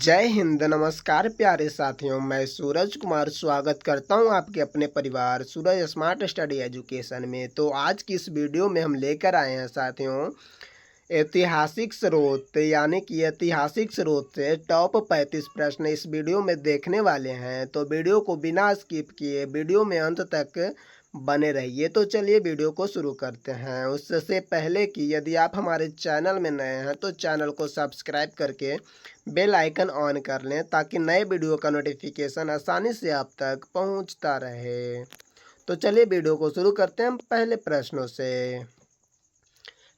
जय हिंद। नमस्कार प्यारे साथियों, मैं सूरज कुमार स्वागत करता हूं आपके अपने परिवार सूरज स्मार्ट स्टडी एजुकेशन में। तो आज की इस वीडियो में हम लेकर आए हैं साथियों ऐतिहासिक स्रोत, यानी कि ऐतिहासिक स्रोत से टॉप 35 प्रश्न इस वीडियो में देखने वाले हैं। तो वीडियो को बिना स्किप किए वीडियो में अंत तक बने रहिए। तो चलिए वीडियो को शुरू करते हैं। उससे पहले कि यदि आप हमारे चैनल में नए हैं तो चैनल को सब्सक्राइब करके बेल आइकन ऑन कर लें ताकि नए वीडियो का नोटिफिकेशन आसानी से आप तक पहुंचता रहे। तो चलिए वीडियो को शुरू करते हैं पहले प्रश्नों से।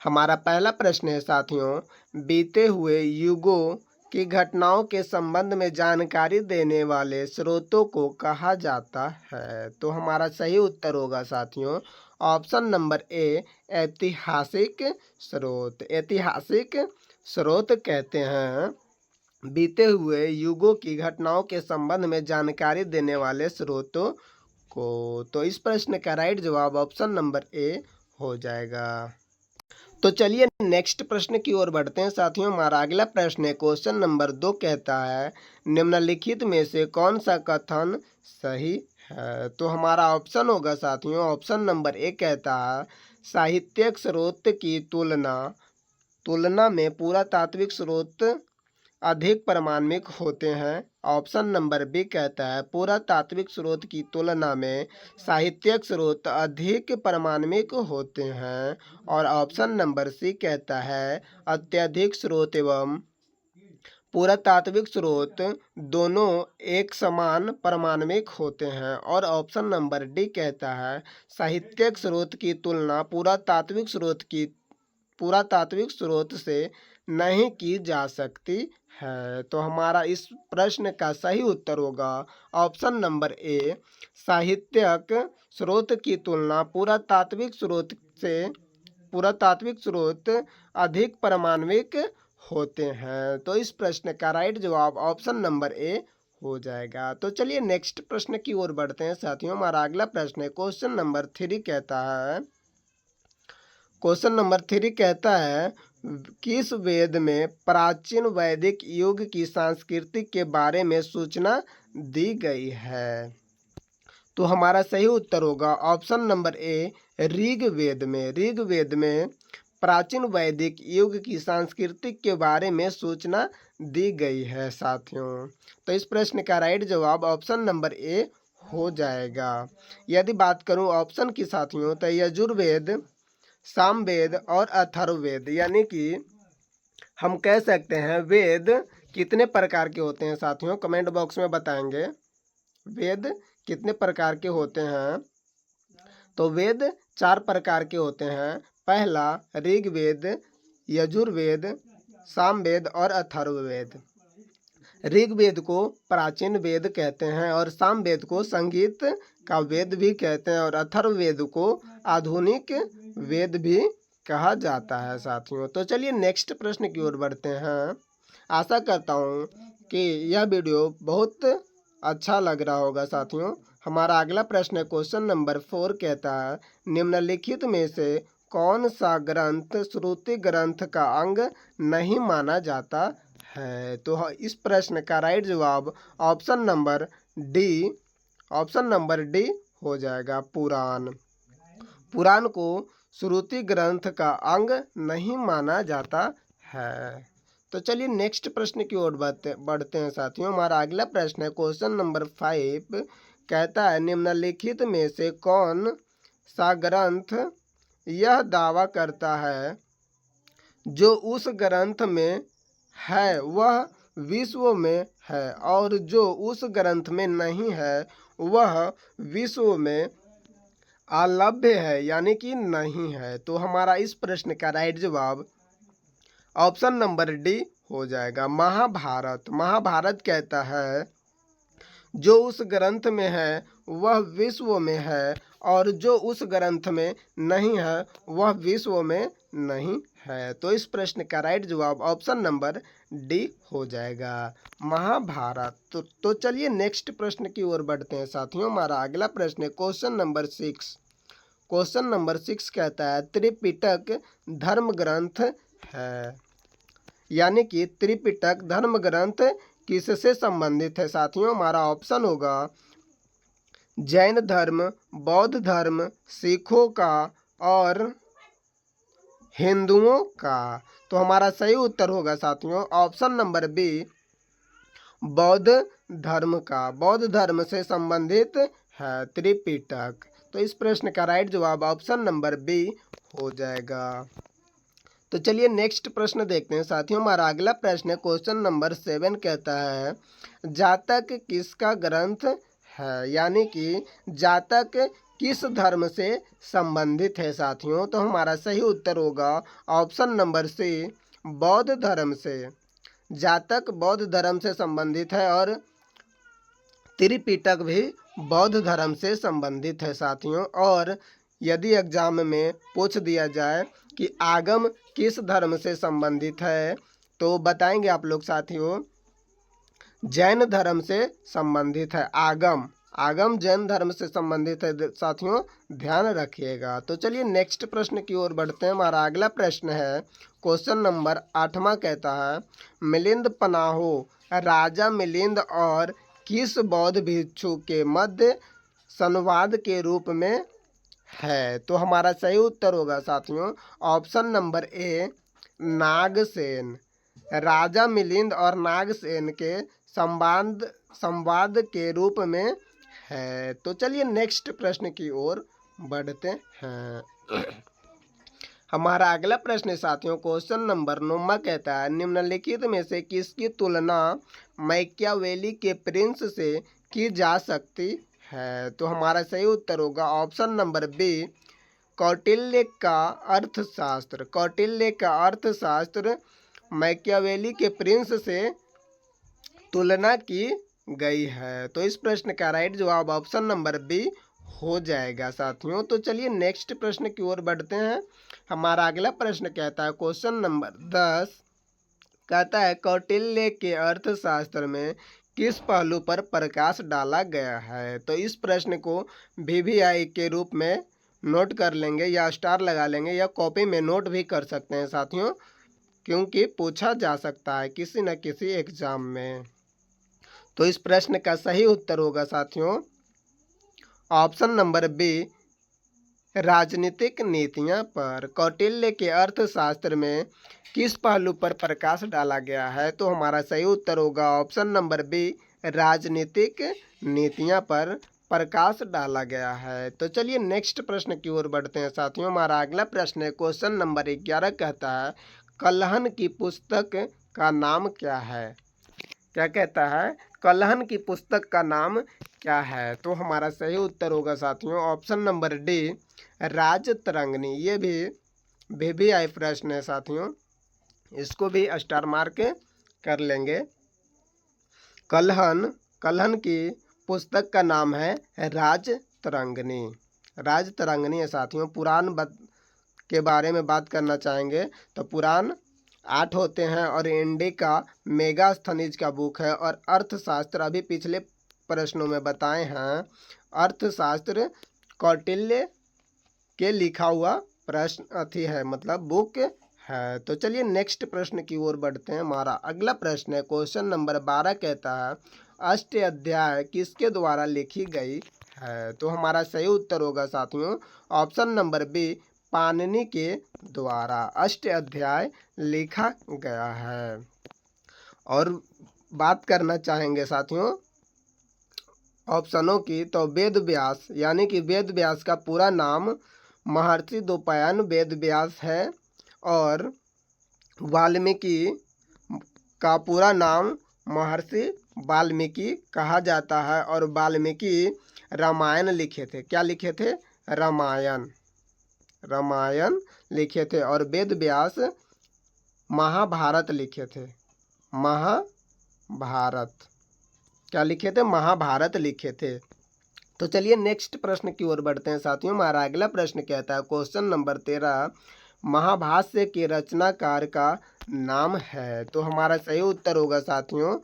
हमारा पहला प्रश्न है साथियों, बीते हुए युगों की घटनाओं के संबंध में जानकारी देने वाले स्रोतों को कहा जाता है। तो हमारा सही उत्तर होगा साथियों ऑप्शन नंबर ए, ऐतिहासिक स्रोत। ऐतिहासिक स्रोत कहते हैं बीते हुए युगों की घटनाओं के संबंध में जानकारी देने वाले स्रोतों को। तो इस प्रश्न का राइट जवाब ऑप्शन नंबर ए हो जाएगा। तो चलिए नेक्स्ट प्रश्न की ओर बढ़ते हैं साथियों। हमारा अगला प्रश्न है क्वेश्चन नंबर 2 कहता है निम्नलिखित में से कौन सा कथन सही है। तो हमारा ऑप्शन होगा साथियों ऑप्शन नंबर ए कहता है साहित्यिक स्रोत की तुलना में पुरातात्विक स्रोत अधिक प्रामाणिक होते हैं। ऑप्शन नंबर बी कहता है पुरातात्विक स्रोत की तुलना में साहित्यिक स्रोत अधिक प्रामाणिक होते हैं। और ऑप्शन नंबर सी कहता है अत्यधिक स्रोत एवं पुरातात्विक स्रोत दोनों एक समान प्रामाणिक होते हैं। और ऑप्शन नंबर डी कहता है साहित्यिक स्रोत की तुलना पुरातात्विक स्रोत से नहीं की जा सकती है। तो हमारा इस प्रश्न का सही उत्तर होगा ऑप्शन नंबर ए, साहित्यिक स्रोत की तुलना पुरातात्विक स्रोत अधिक प्रामाणिक होते हैं। तो इस प्रश्न का राइट जवाब ऑप्शन नंबर ए हो जाएगा। तो चलिए नेक्स्ट प्रश्न की ओर बढ़ते हैं साथियों। हमारा अगला प्रश्न है क्वेश्चन नंबर 3 कहता है किस वेद में प्राचीन वैदिक युग की संस्कृति के बारे में सूचना दी गई है। तो हमारा सही उत्तर होगा ऑप्शन नंबर ए, ऋग्वेद में प्राचीन वैदिक युग की संस्कृति के बारे में सूचना दी गई है साथियों। तो इस प्रश्न का राइट जवाब ऑप्शन नंबर ए हो जाएगा। यदि बात करूं ऑप्शन की साथियों तो यजुर्वेद, सामवेद और अथर्ववेद, यानी कि हम कह सकते हैं वेद कितने प्रकार के होते हैं साथियों, कमेंट बॉक्स में बताएंगे वेद कितने प्रकार के होते हैं। तो वेद 4 प्रकार के होते हैं। पहला ऋग्वेद, यजुर्वेद, सामवेद और अथर्ववेद। ऋग्वेद को प्राचीन वेद कहते हैं और सामवेद को संगीत का वेद भी कहते हैं और अथर्ववेद को आधुनिक वेद भी कहा जाता है साथियों। तो चलिए नेक्स्ट प्रश्न की ओर बढ़ते हैं। आशा करता हूँ कि यह वीडियो बहुत अच्छा लग रहा होगा साथियों। हमारा अगला प्रश्न है क्वेश्चन नंबर 4 कहता है निम्नलिखित में से कौन सा ग्रंथ श्रुति ग्रंथ का अंग नहीं माना जाता है। तो इस प्रश्न का राइट जवाब ऑप्शन नंबर डी हो जाएगा पुराण को श्रुति ग्रंथ का अंग नहीं माना जाता है। तो चलिए नेक्स्ट प्रश्न की ओर बढ़ते हैं साथियों। हमारा अगला प्रश्न है क्वेश्चन नंबर 5 कहता है निम्नलिखित में से कौन सा ग्रंथ यह दावा करता है जो उस ग्रंथ में है वह विश्व में है और जो उस ग्रंथ में नहीं है वह विश्व में अलभ्य है, यानी कि नहीं है। तो हमारा इस प्रश्न का राइट जवाब ऑप्शन नंबर डी हो जाएगा महाभारत कहता है जो उस ग्रंथ में है वह विश्व में है और जो उस ग्रंथ में नहीं है वह विश्व में नहीं है। तो इस प्रश्न का राइट जवाब ऑप्शन नंबर डी हो जाएगा महाभारत। तो चलिए नेक्स्ट प्रश्न की ओर बढ़ते हैं साथियों। हमारा अगला प्रश्न है क्वेश्चन नंबर 6 कहता है त्रिपिटक धर्म ग्रंथ है, यानी कि त्रिपिटक धर्म ग्रंथ किससे संबंधित है साथियों? हमारा ऑप्शन होगा जैन धर्म, बौद्ध धर्म, सिखों का और हिंदुओं का। तो हमारा सही उत्तर होगा साथियों ऑप्शन नंबर बी, बौद्ध धर्म का। बौद्ध धर्म से संबंधित है त्रिपिटक। तो इस प्रश्न का राइट जवाब ऑप्शन नंबर बी हो जाएगा। तो चलिए नेक्स्ट प्रश्न देखते हैं साथियों। हमारा अगला प्रश्न है क्वेश्चन नंबर 7 कहता है जातक किसका ग्रंथ है, यानी कि जातक किस धर्म से संबंधित है साथियों? तो हमारा सही उत्तर होगा ऑप्शन नंबर सी, बौद्ध धर्म से। जातक बौद्ध धर्म से संबंधित है और त्रिपिटक भी बौद्ध धर्म से संबंधित है साथियों। और यदि एग्जाम में पूछ दिया जाए कि आगम किस धर्म से संबंधित है तो बताएंगे आप लोग साथियों जैन धर्म से संबंधित है। आगम आगम जैन धर्म से संबंधित है साथियों, ध्यान रखिएगा। तो चलिए नेक्स्ट प्रश्न की ओर बढ़ते हैं। हमारा अगला प्रश्न है क्वेश्चन नंबर 8वां कहता है मिलिंद पनाहो राजा मिलिंद और किस बौद्ध भिक्षु के मध्य संवाद के रूप में है? तो हमारा सही उत्तर होगा साथियों ऑप्शन नंबर ए, नागसेन। राजा मिलिंद और नागसेन के संवाद के रूप में है। तो चलिए नेक्स्ट प्रश्न की ओर बढ़ते हैं। हमारा अगला प्रश्न साथियों क्वेश्चन नंबर 9 कहता है निम्नलिखित में से किसकी तुलना मैकियावेली के प्रिंस से की जा सकती है? तो हमारा सही उत्तर होगा ऑप्शन नंबर बी, कौटिल्य का अर्थशास्त्र। कौटिल्य का अर्थशास्त्र मैकियावेली के प्रिंस से तुलना की गई है। तो इस प्रश्न का राइट जवाब ऑप्शन नंबर बी हो जाएगा साथियों। तो चलिए नेक्स्ट प्रश्न की ओर बढ़ते हैं। हमारा अगला प्रश्न कहता है क्वेश्चन नंबर 10 कहता है कौटिल्य के अर्थशास्त्र में किस पहलू पर प्रकाश डाला गया है? तो इस प्रश्न को VVI के रूप में नोट कर लेंगे या स्टार लगा लेंगे या कॉपी में नोट भी कर सकते हैं साथियों, क्योंकि पूछा जा सकता है किसी न किसी एग्जाम में। तो इस प्रश्न का सही उत्तर होगा साथियों ऑप्शन नंबर बी, राजनीतिक नीतियां पर। कौटिल्य के अर्थशास्त्र में किस पहलू पर प्रकाश डाला गया है? तो हमारा सही उत्तर होगा ऑप्शन नंबर बी, राजनीतिक नीतियां पर प्रकाश डाला गया है। तो चलिए नेक्स्ट प्रश्न की ओर बढ़ते हैं साथियों। हमारा अगला प्रश्न है क्वेश्चन नंबर 11 कहता है कल्हन की पुस्तक का नाम क्या है? क्या कहता है कल्हन की पुस्तक का नाम क्या है? तो हमारा सही उत्तर होगा साथियों ऑप्शन नंबर डी, राजतरंगिणी। ये भी VVI प्रश्न है साथियों, इसको भी स्टार मार्क कर लेंगे। कल्हन की पुस्तक का नाम है राजतरंगिणी। राजतरंगिणी है साथियों। पुराण के बारे में बात करना चाहेंगे तो पुराण 8 होते हैं और इंडिका मेगास्थनीज का बुक है। और अर्थशास्त्र अभी पिछले प्रश्नों में बताए हैं, अर्थशास्त्र कौटिल्य के लिखा हुआ प्रश्न अथी है, मतलब बुक है। तो चलिए नेक्स्ट प्रश्न की ओर बढ़ते हैं। हमारा अगला प्रश्न है क्वेश्चन नंबर 12 कहता है अष्टाध्याय किसके द्वारा लिखी गई है? तो हमारा सही उत्तर होगा साथियों ऑप्शन नंबर बी, पाणिनि के द्वारा अष्टाध्याय लिखा गया है। और बात करना चाहेंगे साथियों ऑप्शनों की, तो वेद व्यास, यानी कि वेद व्यास का पूरा नाम महर्षि द्वैपायन वेद व्यास है। और वाल्मीकि का पूरा नाम महर्षि वाल्मीकि कहा जाता है। और वाल्मीकि रामायण लिखे थे। क्या लिखे थे? रामायण लिखे थे। और वेद व्यास महाभारत लिखे थे। महाभारत क्या लिखे थे? महाभारत लिखे थे। तो चलिए नेक्स्ट प्रश्न की ओर बढ़ते हैं साथियों। हमारा अगला प्रश्न कहता है क्वेश्चन नंबर 13 महाभाष्य के रचनाकार का नाम है? तो हमारा सही उत्तर होगा साथियों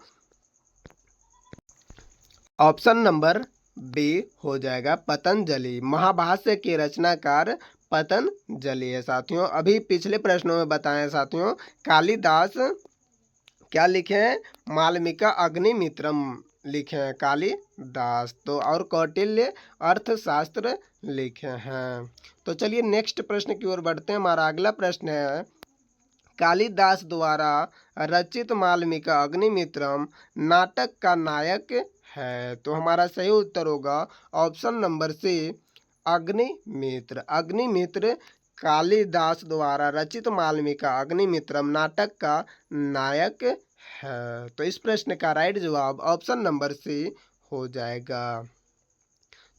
ऑप्शन नंबर बी हो जाएगा, पतंजलि। महाभाष्य के रचनाकार पतंजलि है साथियों। अभी पिछले प्रश्नों में बताएं साथियों क्या लिखे हैं? मालविका अग्निमित्रम लिखे हैं कालिदास। तो और कौटिल्य अर्थशास्त्र लिखे हैं। तो चलिए नेक्स्ट प्रश्न की ओर बढ़ते हैं। हमारा अगला प्रश्न है, कालिदास द्वारा रचित मालविका अग्निमित्रम नाटक का नायक है। तो हमारा सही उत्तर होगा option number C, Agnimitra. Agnimitra Kalidas द्वारा रचित मालविका अग्निमित्रम नाटक का नायक है। तो इस प्रश्न का राइट जवाब ऑप्शन नंबर सी हो जाएगा।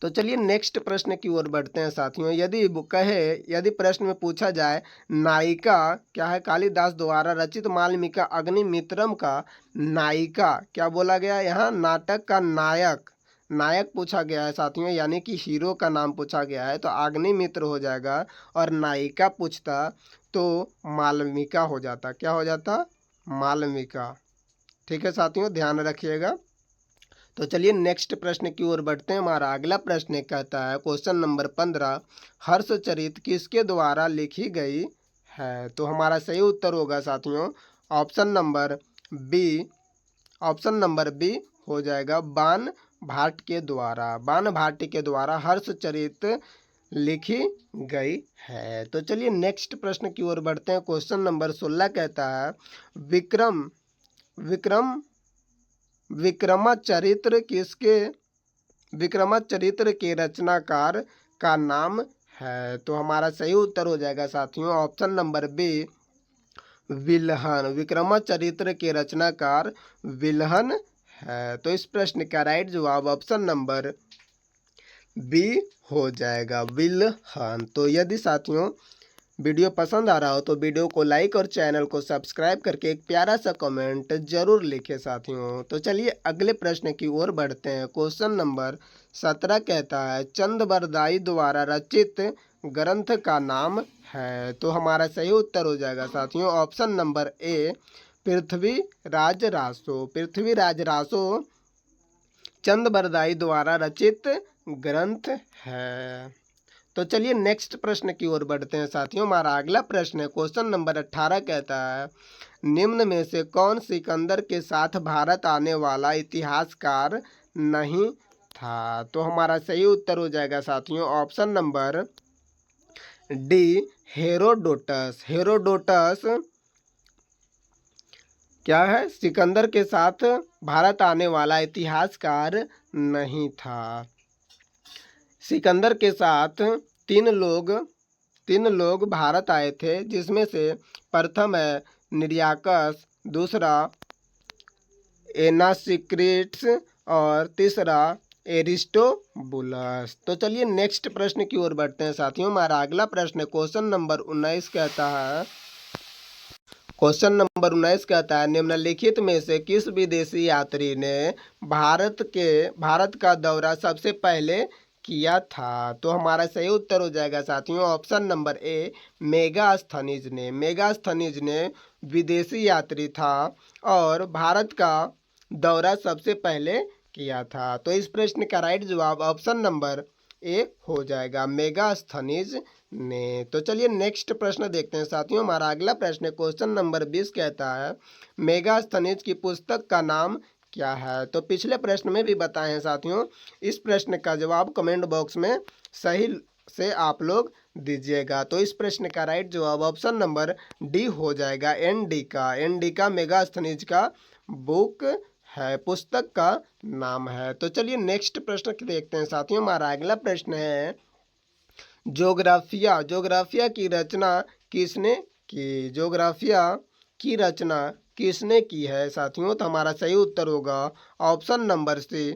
तो चलिए नेक्स्ट प्रश्न की ओर बढ़ते हैं साथियों। यदि प्रश्न में पूछा जाए नायिका क्या है, कालिदास द्वारा रचित मालविका अग्निमित्रम का नायिका क्या बोला गया? यहाँ नाटक का नायक, नायक पूछा गया है साथियों, यानी कि हीरो का नाम पूछा गया है, तो अग्निमित्र हो जाएगा। और नायिका पूछता तो मालविका हो जाता। क्या हो जाता? मालविका। ठीक है साथियों, ध्यान रखिएगा। तो चलिए नेक्स्ट प्रश्न की ओर बढ़ते हैं। हमारा अगला प्रश्न कहता है, क्वेश्चन नंबर 15, हर्षचरित किसके द्वारा लिखी गई है? तो हमारा सही उत्तर होगा साथियों option number B. Option number B हो जाएगा, बाण भाट के द्वारा। बाण भाट के द्वारा हर्षचरित लिखी गई है। तो चलिए नेक्स्ट प्रश्न की ओर बढ़ते हैं। क्वेश्चन नंबर 16 कहता है, विक्रमाचरित्र के रचनाकार का नाम है। तो हमारा सही उत्तर हो जाएगा साथियों ऑप्शन नंबर बी, विल्हन। विक्रमाचरित्र के रचनाकार विल्हन है। तो इस प्रश्न का राइट जवाब ऑप्शन नंबर बी हो जाएगा, विल्हन। तो यदि साथियों वीडियो पसंद आ रहा हो तो वीडियो को लाइक और चैनल को सब्सक्राइब करके एक प्यारा सा कमेंट जरूर लिखें साथियों। तो चलिए अगले प्रश्न की ओर बढ़ते हैं। क्वेश्चन नंबर 17 कहता है, चंदबरदाई द्वारा रचित ग्रंथ का नाम है। तो हमारा सही उत्तर हो जाएगा साथियों option number A, Prithviraj Raso. Prithviraj Raso Chandbardai द्वारा रचित ग्रंथ है। तो चलिए नेक्स्ट प्रश्न की ओर बढ़ते हैं साथियों। हमारा अगला प्रश्न है, क्वेश्चन नंबर 18 कहता है, निम्न में से कौन सिकंदर के साथ भारत आने वाला इतिहासकार नहीं था? तो हमारा सही उत्तर हो जाएगा साथियों option number D, Herodotus. Herodotus क्या है? सिकंदर के साथ भारत आने वाला इतिहासकार नहीं था। सिकंदर के साथ तीन लोग भारत आए थे, जिसमें से प्रथम है निरियाकस, दूसरा एनासिक्रिट्स और तीसरा एरिस्टोबुलस। तो चलिए नेक्स्ट प्रश्न की ओर बढ़ते हैं साथियों। हमारा अगला प्रश्न क्वेश्चन नंबर 19 कहता है, निम्नलिखित में से किस विदेशी यात्री ने भारत का दौरा सबसे पहले किया था? तो हमारा सही उत्तर हो जाएगा साथियों ऑप्शन नंबर ए, मेगास्थनीज ने। मेगास्थनीज ने विदेशी यात्री था और भारत का दौरा सबसे पहले किया था। तो इस प्रश्न का राइट जवाब ऑप्शन नंबर ए हो जाएगा, मेगास्थनीज ने। तो चलिए नेक्स्ट प्रश्न देखते हैं साथियों। हमारा अगला प्रश्न क्वेश्चन नंबर 20 कहता है, मेगास्थनीज की पुस्तक का नाम क्या है? तो पिछले प्रश्न में भी बताए हैं साथियों। इस प्रश्न का जवाब कमेंट बॉक्स में सही से आप लोग दीजिएगा। तो इस प्रश्न का राइट जवाब ऑप्शन नंबर डी हो जाएगा, एनडिका। एनडिका मेगास्थनीज का बुक है, पुस्तक का नाम है। तो चलिए नेक्स्ट प्रश्न देखते हैं साथियों। हमारा अगला प्रश्न है, ज्योग्राफिया। ज्योग्राफिया की रचना किसने की? ज्योग्राफिया की रचना किसने की है साथियों? तो हमारा सही उत्तर होगा option number C,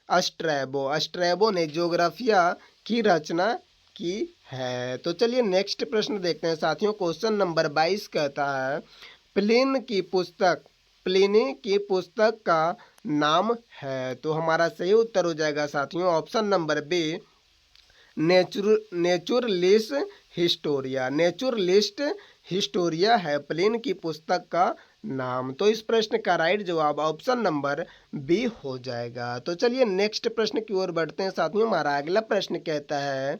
Strabo. Strabo ने ज्योग्राफिया की रचना की है। तो चलिए नेक्स्ट प्रश्न देखते हैं साथियों। क्वेश्चन नंबर 22 कहता है, प्लिनी की पुस्तक का नाम है। तो हमारा सही उत्तर हो जाएगा साथियों option number B, Naturalis Historia. Naturalis Historia है प्लिनी की पुस्तक का नाम। तो इस प्रश्न का राइट जवाब ऑप्शन नंबर बी हो जाएगा। तो चलिए नेक्स्ट प्रश्न की ओर बढ़ते हैं साथियों। हमारा अगला प्रश्न कहता है,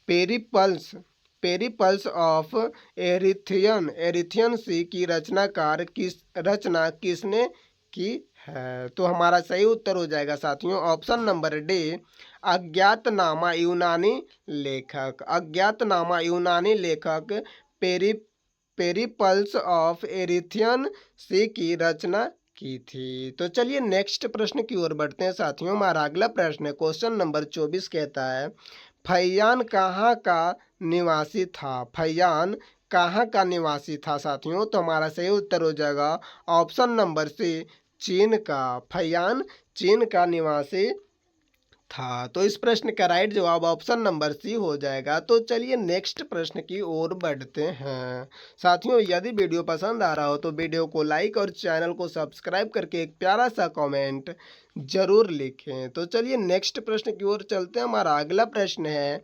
पेरिप्लस पेरिपल्स ऑफ एरिथियन सी की रचना किसने की है? तो हमारा सही उत्तर हो जाएगा साथियों ऑप्शन नंबर डी, अज्ञातनामा यूनानी लेखक। अज्ञातनामा यूनानी लेखक पेरी पेरिपल्स ऑफ एरिथियन सी की रचना की थी। तो चलिए नेक्स्ट प्रश्न की ओर बढ़ते हैं साथियों। हमारा अगला प्रश्न है क्वेश्चन नंबर 24 कहता है फैयान कहाँ का निवासी था? फैयान कहाँ का निवासी था साथियों? तो हमारा सही उत्तर हो जाएगा ऑप्शन नंबर सी, चीन का। फैयान चीन का निवासी था। तो इस प्रश्न का राइट जवाब ऑप्शन नंबर सी हो जाएगा। तो चलिए नेक्स्ट प्रश्न की ओर बढ़ते हैं साथियों। यदि वीडियो पसंद आ रहा हो तो वीडियो को लाइक और चैनल को सब्सक्राइब करके एक प्यारा सा कमेंट जरूर लिखें। तो चलिए नेक्स्ट प्रश्न की ओर चलते हैं। हमारा अगला प्रश्न है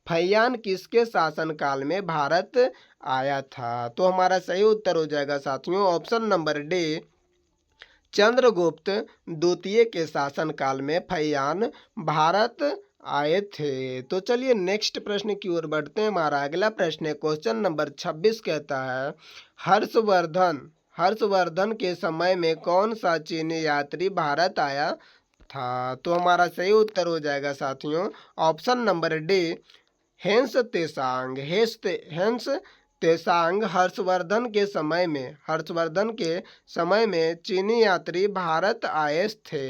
फैयान किसके शासनकाल में भारत आया था? तो हमारा सही उत्तर हो जाएगा साथियों ऑप्शन नंबर डी, चंद्रगुप्त द्वितीय के शासनकाल में फैयान भारत आए थे। तो चलिए नेक्स्ट प्रश्न की ओर बढ़ते हैं। हमारा अगला प्रश्न है क्वेश्चन नंबर 26 कहता है हर्षवर्धन के समय में कौन सा चीनी यात्री भारत आया था? तो हमारा सही उत्तर हो जाएगा साथियों option number D, Hiuen Tsang. Harshvardhan के समय में चीनी यात्री भारत आए थे,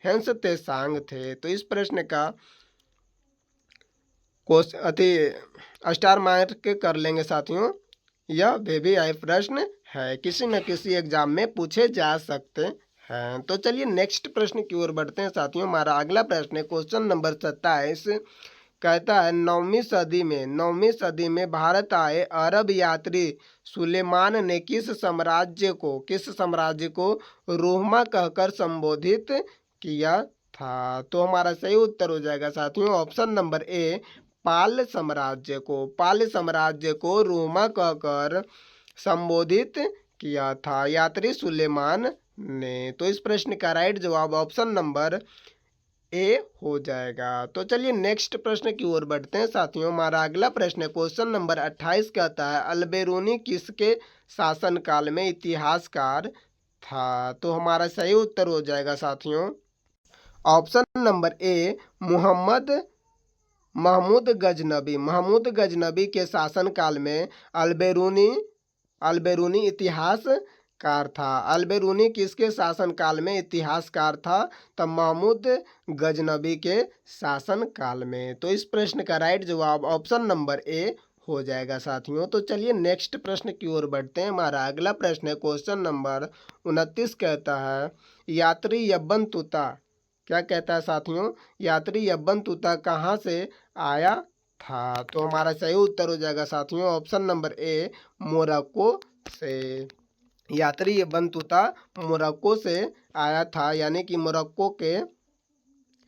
हेंस तेसांग थे। तो इस प्रश्न का स्टार मार्क कर लेंगे साथियों। यह VVI प्रश्न है, किसी न किसी एग्जाम में पूछे जा सकते हैं। तो चलिए नेक्स्ट प्रश्न की ओर बढ़ते हैं साथियों। हमारा अगला प्रश्न है क्वेश्चन नंबर 27 कहता है 9वीं सदी में भारत आए अरब यात्री सुलेमान ने किस साम्राज्य को रोहमा कहकर संबोधित किया था? तो हमारा सही उत्तर हो जाएगा साथियों ऑप्शन नंबर ए, पाल साम्राज्य को रोमा कहकर संबोधित किया था यात्री सुलेमान ने। तो इस प्रश्न का राइट जवाब ऑप्शन नंबर ए हो जाएगा। तो चलिए नेक्स्ट प्रश्न की ओर बढ़ते हैं साथियों। हमारा अगला प्रश्न है क्वेश्चन नंबर 28 कहता है अल्बेरूनी किसके शासनकाल में इतिहासकार था? तो हमारा सही उत्तर हो जाएगा साथियों option number A, Mahmud Ghaznavi के शासनकाल में अल्बेरूनी इतिहासकार था। अल्बेरूनी किसके शासनकाल में इतिहासकार था? तब महमूद गजनबी के शासनकाल में। तो इस प्रश्न का राइट जवाब ऑप्शन नंबर ए हो जाएगा साथियों। तो चलिए नेक्स्ट प्रश्न की ओर बढ़ते हैं। हमारा अगला प्रश्न है क्वेश्चन नंबर 29 कहता है यात्री यब्बन तुता। क्या कहता है साथियों? यात्री यब्बन तुता कहाँ से आया था? तो हमारा सही उत्तर हो जाएगा साथियों ऑप्शन नंबर ए, मोरक्को से। यात्री यब्बन तुता मोरक्को से आया था, यानी कि मोरक्को के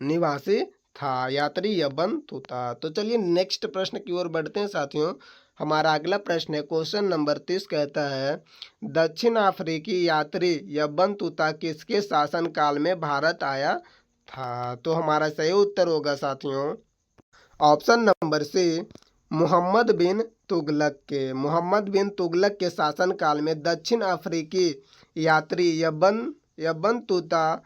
निवासी था यात्री यब्बन तुता। तो चलिए नेक्स्ट प्रश्न की ओर बढ़ते हैं साथियों। हमारा अगला प्रश्न है क्वेश्चन नंबर 30 कहता है दक्षिण अफ्रीकी यात्री यब्बन तुता किसके शासनकाल में भारत आया था? तो हमारा सही उत्तर होगा साथियों ऑप्शन नंबर सी, मोहम्मद बिन तुगलक के शासनकाल में दक्षिण अफ्रीकी यात्री यब्बन तुता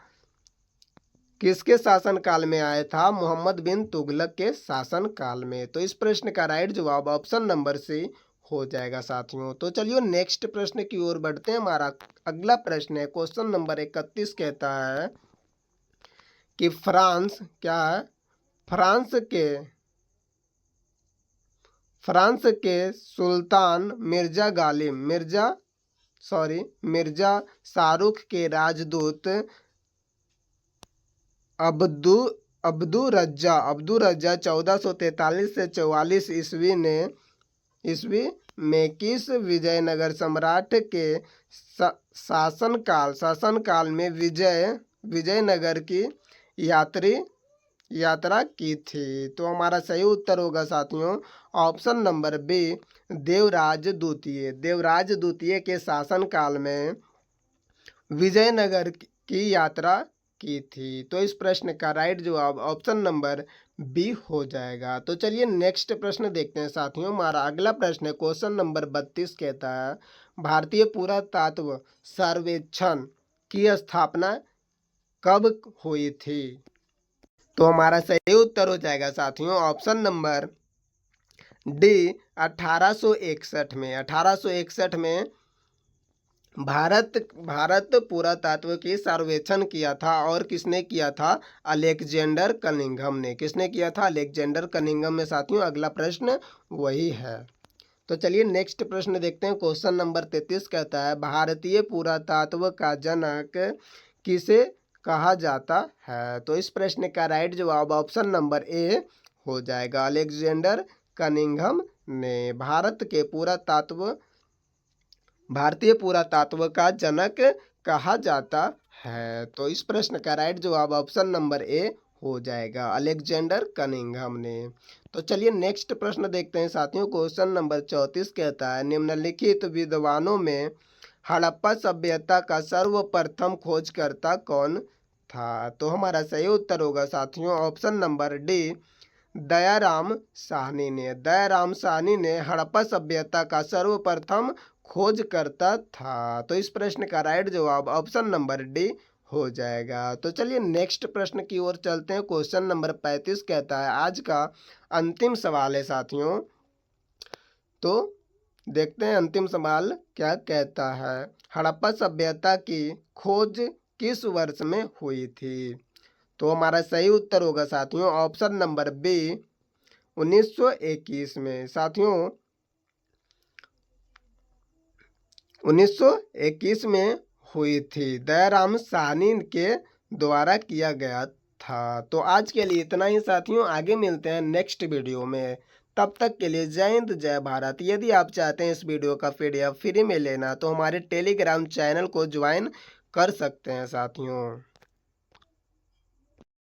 किसके शासनकाल में आया था? मोहम्मद बिन तुगलक के शासनकाल में। तो इस प्रश्न का राइट जवाब ऑप्शन नंबर सी हो जाएगा साथियों। तो चलिए नेक्स्ट प्रश्न की ओर बढ़ते हैं। हमारा अगला प्रश्न है क्वेश्चन नंबर 31 कहता है कि फ्रांस के सुल्तान मिर्जा शाहरुख के राजदूत अब्दू रज्जा 1443 से 44 ईस्वी में किस विजयनगर सम्राट के शासनकाल में विजयनगर की यात्रा की थी? तो हमारा सही उत्तर होगा साथियों ऑप्शन नंबर बी, देवराज द्वितीय के शासनकाल में विजयनगर की यात्रा की थी। तो इस प्रश्न का राइट जवाब ऑप्शन नंबर बी हो जाएगा। तो चलिए नेक्स्ट प्रश्न देखते हैं साथियों। हमारा अगला प्रश्न है क्वेश्चन नंबर 32 कहता है भारतीय पुरातत्व सर्वेक्षण की स्थापना कब हुई थी? तो हमारा सही उत्तर हो जाएगा साथियों ऑप्शन नंबर डी 1861 में। 1861 में भारत भारत पुरातत्व की सर्वेक्षण किया था। और किसने किया था? अलेक्जेंडर कनिंघम ने। किसने किया था? अलेक्जेंडर कनिंघम में साथियों। अगला प्रश्न वही है। तो चलिए नेक्स्ट प्रश्न देखते हैं। क्वेश्चन नंबर 33 कहता है भारतीय पुरातत्व का जनक किसे कहा जाता है? तो इस प्रश्न का राइट जवाब ऑप्शन नंबर ए हो जाएगा अलेक्जेंडर कनिंघम ने। भारतीय पुरातत्व का जनक कहा जाता है। तो इस प्रश्न का राइट जवाब ऑप्शन नंबर ए हो जाएगा अलेक्जेंडर कनिंघम ने। तो चलिए नेक्स्ट प्रश्न देखते हैं साथियों। क्वेश्चन नंबर 34 कहता है निम्नलिखित विद्वानों में हड़प्पा सभ्यता का सर्वप्रथम खोजकर्ता कौन था? तो हमारा सही उत्तर होगा साथियों option number D Dayaram Sahni ने। दयाराम साहनी ने हड़प्पा सभ्यता का सर्वप्रथम खोजकर्ता था। तो इस प्रश्न का राइट जवाब ऑप्शन नंबर डी हो जाएगा। तो चलिए नेक्स्ट प्रश्न की ओर चलते हैं। क्वेश्चन नंबर 35 कहता है आज का अंतिम सवाल है साथियों। तो देखते हैं अंतिम सवाल क्या कहता है। हड़प्पा सभ्यता की खोज किस वर्ष में हुई थी? तो हमारा सही उत्तर होगा साथियों ऑप्शन नंबर बी 1921 में। साथियों 1921 में हुई थी। दयाराम साहनी के द्वारा किया गया था। तो आज के लिए इतना ही साथियों। आगे मिलते हैं नेक्स्ट वीडियो में। तब तक के लिए जय हिंद जय भारत। यदि आप चाहते हैं इस वीडियो का PDF फ्री में लेना तो हमारे टेलीग्राम चैनल को ज्वाइन कर सकते हैं साथियों।